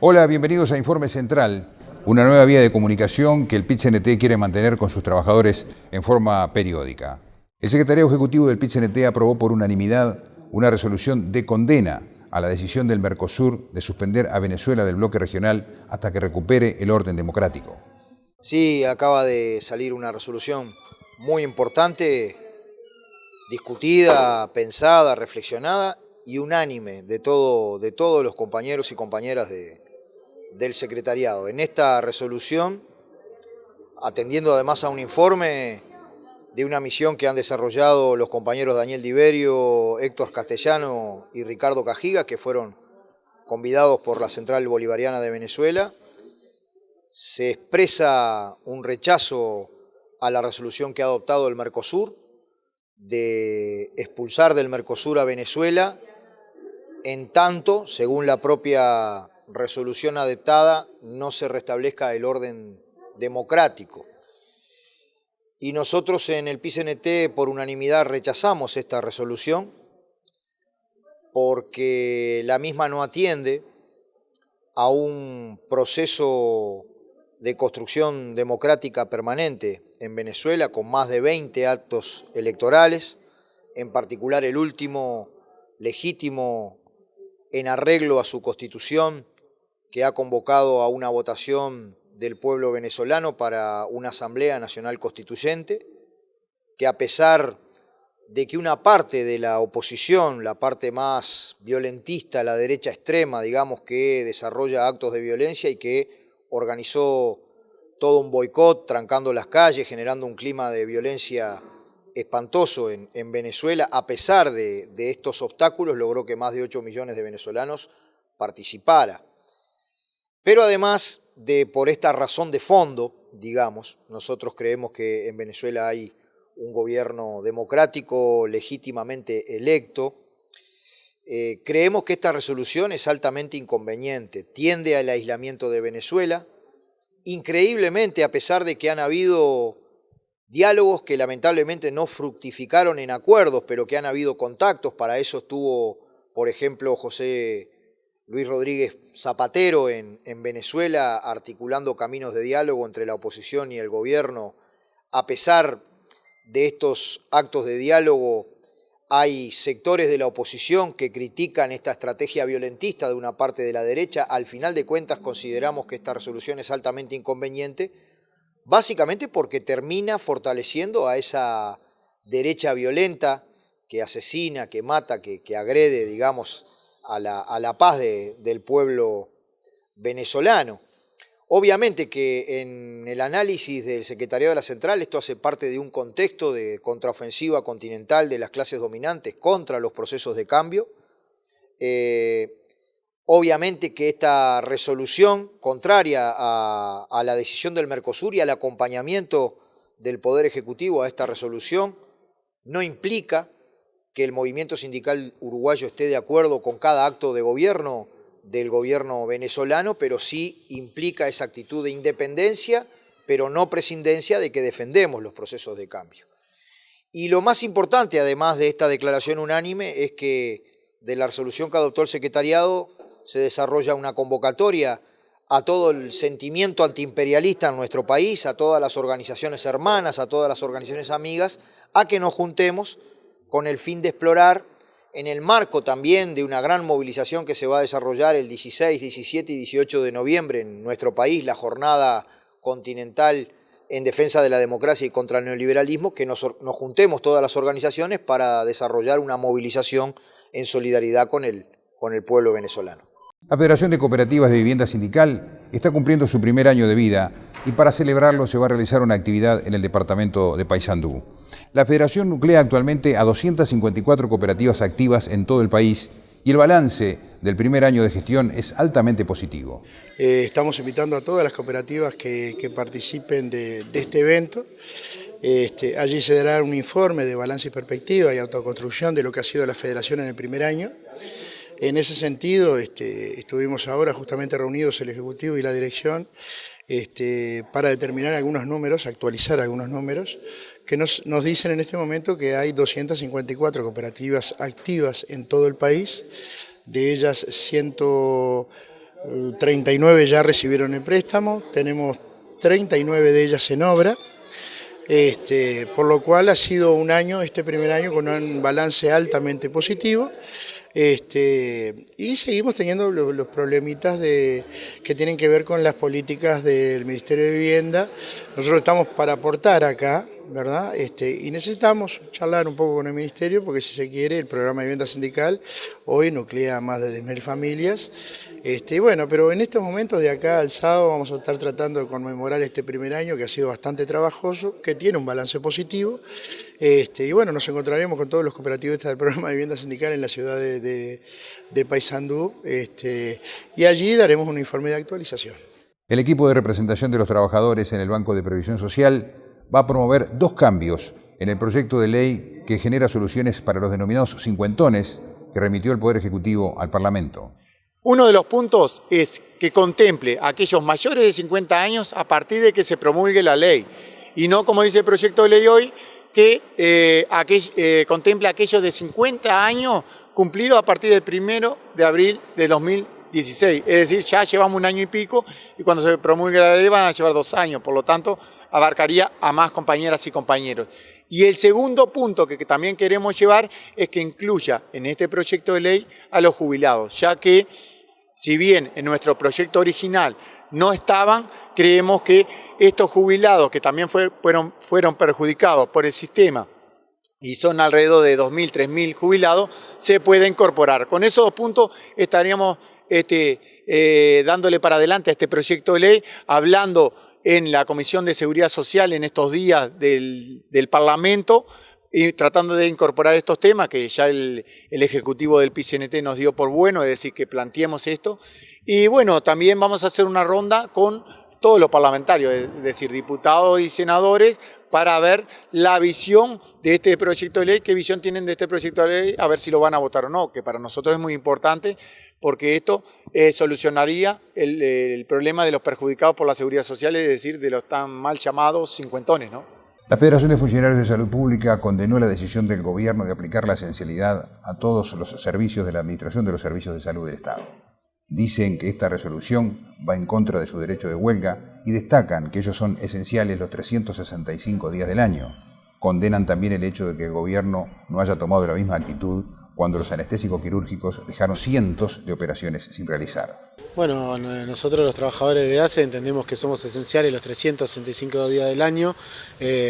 Hola, bienvenidos a Informe Central, una nueva vía de comunicación que el PIT-CNT quiere mantener con sus trabajadores en forma periódica. El secretario ejecutivo del PIT-CNT aprobó por unanimidad una resolución de condena a la decisión del Mercosur de suspender a Venezuela del bloque regional hasta que recupere el orden democrático. Sí, acaba de salir una resolución muy importante, discutida, pensada, reflexionada y unánime de todos los compañeros y compañeras del secretariado. En esta resolución, atendiendo además a un informe de una misión que han desarrollado los compañeros Daniel Diverio, Héctor Castellano y Ricardo Cajiga, que fueron convidados por la Central Bolivariana de Venezuela, se expresa un rechazo a la resolución que ha adoptado el Mercosur de expulsar del Mercosur a Venezuela, en tanto, según la propia resolución adoptada, no se restablezca el orden democrático. Y nosotros en el PIT-CNT por unanimidad rechazamos esta resolución porque la misma no atiende a un proceso de construcción democrática permanente en Venezuela con más de 20 actos electorales, en particular el último legítimo en arreglo a su constitución, que ha convocado a una votación del pueblo venezolano para una Asamblea Nacional Constituyente, que a pesar de que una parte de la oposición, la parte más violentista, la derecha extrema, digamos, que desarrolla actos de violencia y que organizó todo un boicot, trancando las calles, generando un clima de violencia espantoso en Venezuela, a pesar de estos obstáculos, logró que más de 8 millones de venezolanos participara. Pero además por esta razón de fondo, digamos, nosotros creemos que en Venezuela hay un gobierno democrático, legítimamente electo. Creemos que esta resolución es altamente inconveniente, tiende al aislamiento de Venezuela. Increíblemente, a pesar de que han habido diálogos que lamentablemente no fructificaron en acuerdos, pero que han habido contactos, para eso estuvo, por ejemplo, José Luis Rodríguez Zapatero en Venezuela articulando caminos de diálogo entre la oposición y el gobierno. A pesar de estos actos de diálogo, hay sectores de la oposición que critican esta estrategia violentista de una parte de la derecha. Al final de cuentas consideramos que esta resolución es altamente inconveniente, básicamente porque termina fortaleciendo a esa derecha violenta que asesina, que mata, que agrede, digamos, a la paz del pueblo venezolano. Obviamente que en el análisis del Secretariado de la Central esto hace parte de un contexto de contraofensiva continental de las clases dominantes contra los procesos de cambio. Obviamente que esta resolución, contraria a la decisión del Mercosur y al acompañamiento del Poder Ejecutivo a esta resolución, no implica que el movimiento sindical uruguayo esté de acuerdo con cada acto de gobierno del gobierno venezolano, pero sí implica esa actitud de independencia, pero no prescindencia de que defendemos los procesos de cambio. Y lo más importante, además de esta declaración unánime, es que de la resolución que adoptó el secretariado se desarrolla una convocatoria a todo el sentimiento antiimperialista en nuestro país, a todas las organizaciones hermanas, a todas las organizaciones amigas, a que nos juntemos con el fin de explorar, en el marco también de una gran movilización que se va a desarrollar el 16, 17 y 18 de noviembre en nuestro país, la jornada continental en defensa de la democracia y contra el neoliberalismo, que nos juntemos todas las organizaciones para desarrollar una movilización en solidaridad con el pueblo venezolano. La Federación de Cooperativas de Vivienda Sindical está cumpliendo su primer año de vida y para celebrarlo se va a realizar una actividad en el departamento de Paysandú. La Federación nuclea actualmente a 254 cooperativas activas en todo el país y el balance del primer año de gestión es altamente positivo. Estamos invitando a todas las cooperativas que participen de este evento. Allí se dará un informe de balance y perspectiva y autoconstrucción de lo que ha sido la Federación en el primer año. En ese sentido, estuvimos ahora justamente reunidos el Ejecutivo y la Dirección para determinar algunos números, actualizar algunos números, que nos dicen en este momento que hay 254 cooperativas activas en todo el país, de ellas 39 ya recibieron el préstamo, tenemos 39 de ellas en obra, por lo cual ha sido un año, este primer año, con un balance altamente positivo. Y seguimos teniendo los problemitas que tienen que ver con las políticas del Ministerio de Vivienda. Nosotros estamos para aportar acá, ¿verdad? Y necesitamos charlar un poco con el Ministerio porque, si se quiere, el programa de vivienda sindical hoy nuclea a más de 10.000 familias. Bueno, pero en estos momentos, de acá al sábado, vamos a estar tratando de conmemorar este primer año, que ha sido bastante trabajoso, que tiene un balance positivo. Y bueno, nos encontraremos con todos los cooperativistas del programa de vivienda sindical en la ciudad de Paysandú, y allí daremos un informe de actualización. El equipo de representación de los trabajadores en el Banco de Previsión Social va a promover 2 cambios en el proyecto de ley que genera soluciones para los denominados cincuentones que remitió el Poder Ejecutivo al Parlamento. Uno de los puntos es que contemple a aquellos mayores de 50 años a partir de que se promulgue la ley, y no, como dice el proyecto de ley hoy, que contemple a aquellos de 50 años cumplidos a partir del 1 de abril de 2016. Es decir, ya llevamos un año y pico, y cuando se promulgue la ley van a llevar 2 años, por lo tanto abarcaría a más compañeras y compañeros. Y el segundo punto que también queremos llevar es que incluya en este proyecto de ley a los jubilados, ya que, si bien en nuestro proyecto original no estaban, creemos que estos jubilados, que también fueron perjudicados por el sistema, y son alrededor de 2.000, 3.000 jubilados, se puede incorporar. Con esos 2 puntos estaríamos dándole para adelante a este proyecto de ley, hablando en la Comisión de Seguridad Social en estos días del Parlamento, y tratando de incorporar estos temas que ya el Ejecutivo del PIT-CNT nos dio por bueno, es decir, que planteemos esto. Y bueno, también vamos a hacer una ronda con todos los parlamentarios, es decir, diputados y senadores, para ver la visión de este proyecto de ley, qué visión tienen de este proyecto de ley, a ver si lo van a votar o no, que para nosotros es muy importante, porque esto solucionaría el problema de los perjudicados por la seguridad social, es decir, de los tan mal llamados cincuentones, ¿no? La Federación de Funcionarios de Salud Pública condenó la decisión del gobierno de aplicar la esencialidad a todos los servicios de la Administración de los Servicios de Salud del Estado. Dicen que esta resolución va en contra de su derecho de huelga y destacan que ellos son esenciales los 365 días del año. Condenan también el hecho de que el gobierno no haya tomado la misma actitud cuando los anestésicos quirúrgicos dejaron cientos de operaciones sin realizar. Bueno, nosotros los trabajadores de ACE entendemos que somos esenciales los 365 días del año.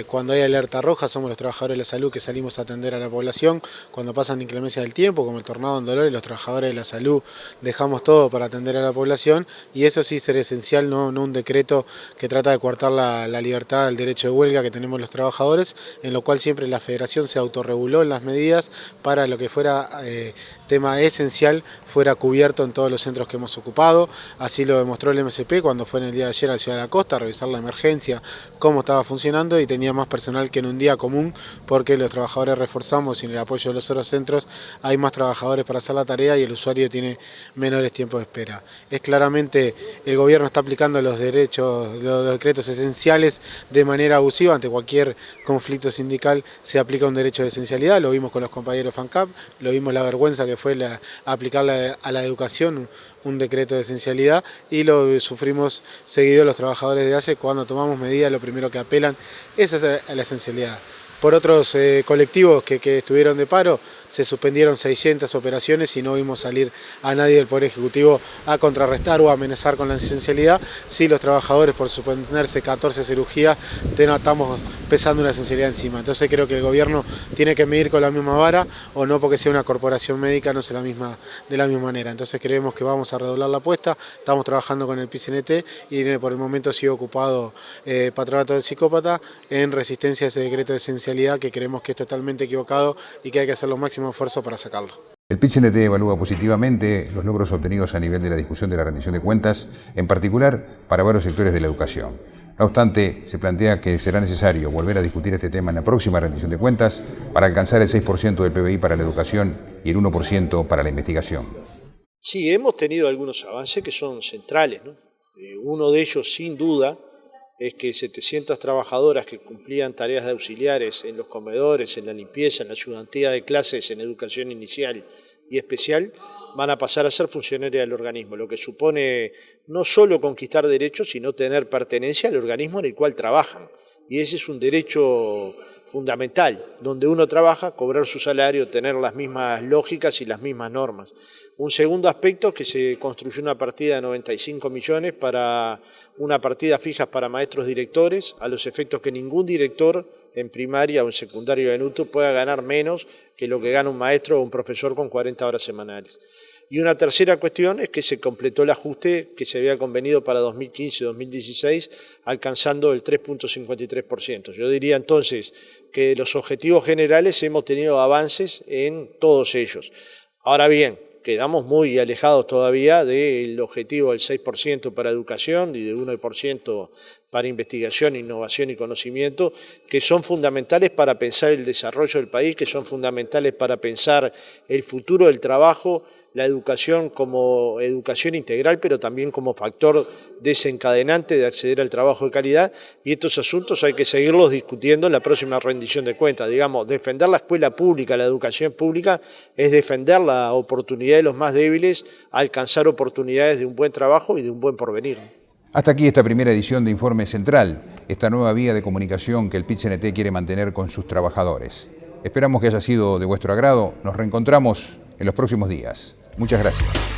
Cuando hay alerta roja somos los trabajadores de la salud que salimos a atender a la población. Cuando pasan inclemencias del tiempo, como el tornado en Dolores, los trabajadores de la salud dejamos todo para atender a la población, y eso sí ser esencial, no un decreto que trata de coartar la libertad, el derecho de huelga que tenemos los trabajadores, en lo cual siempre la Federación se autorreguló en las medidas para lo que fuera tema esencial fuera cubierto en todos los centros que hemos ocupado. Así lo demostró el MSP cuando fue en el día de ayer a la Ciudad de la Costa a revisar la emergencia, cómo estaba funcionando, y tenía más personal que en un día común, porque los trabajadores reforzamos, sin el apoyo de los otros centros hay más trabajadores para hacer la tarea y el usuario tiene menores tiempos de espera. Es claramente el gobierno está aplicando los decretos esenciales de manera abusiva. Ante cualquier conflicto sindical se aplica un derecho de esencialidad, lo vimos con los compañeros FANCAP, lo vimos la vergüenza que fue aplicarle a la educación un decreto de esencialidad, y lo sufrimos seguido los trabajadores de ACE. Cuando tomamos medidas, lo primero que apelan es a la esencialidad. Por otros colectivos que estuvieron de paro, se suspendieron 600 operaciones y no vimos salir a nadie del Poder Ejecutivo a contrarrestar o a amenazar con la esencialidad. Sí, los trabajadores, por suspenderse 14 cirugías, estamos pesando una esencialidad encima. Entonces creo que el gobierno tiene que medir con la misma vara, o no porque sea una corporación médica no sea de la misma manera. Entonces creemos que vamos a redoblar la apuesta, estamos trabajando con el PIT-CNT y por el momento sigue ocupado Patronato del Psicópata en resistencia a ese decreto de esencialidad, que creemos que es totalmente equivocado y que hay que hacer lo máximo esfuerzo para sacarlo. El PIT-CNT evalúa positivamente los logros obtenidos a nivel de la discusión de la rendición de cuentas, en particular para varios sectores de la educación. No obstante, se plantea que será necesario volver a discutir este tema en la próxima rendición de cuentas para alcanzar el 6% del PBI para la educación y el 1% para la investigación. Sí, hemos tenido algunos avances que son centrales, ¿no? Uno de ellos, sin duda, es que 700 trabajadoras que cumplían tareas de auxiliares en los comedores, en la limpieza, en la ayudantía de clases, en educación inicial y especial, van a pasar a ser funcionarias del organismo, lo que supone no solo conquistar derechos, sino tener pertenencia al organismo en el cual trabajan. Y ese es un derecho fundamental, donde uno trabaja, cobrar su salario, tener las mismas lógicas y las mismas normas. Un segundo aspecto es que se construyó una partida de 95 millones para una partida fija para maestros directores, a los efectos que ningún director en primaria o en secundario de NUTU pueda ganar menos que lo que gana un maestro o un profesor con 40 horas semanales. Y una tercera cuestión es que se completó el ajuste que se había convenido para 2015-2016, alcanzando el 3.53%. Yo diría entonces que de los objetivos generales hemos tenido avances en todos ellos. Ahora bien, quedamos muy alejados todavía del objetivo del 6% para educación y del 1% para investigación, innovación y conocimiento, que son fundamentales para pensar el desarrollo del país, que son fundamentales para pensar el futuro del trabajo, la educación como educación integral, pero también como factor desencadenante de acceder al trabajo de calidad, y estos asuntos hay que seguirlos discutiendo en la próxima rendición de cuentas. Digamos, defender la escuela pública, la educación pública, es defender la oportunidad de los más débiles, alcanzar oportunidades de un buen trabajo y de un buen porvenir. Hasta aquí esta primera edición de Informe Central, esta nueva vía de comunicación que el PIT-CNT quiere mantener con sus trabajadores. Esperamos que haya sido de vuestro agrado. Nos reencontramos en los próximos días. Muchas gracias.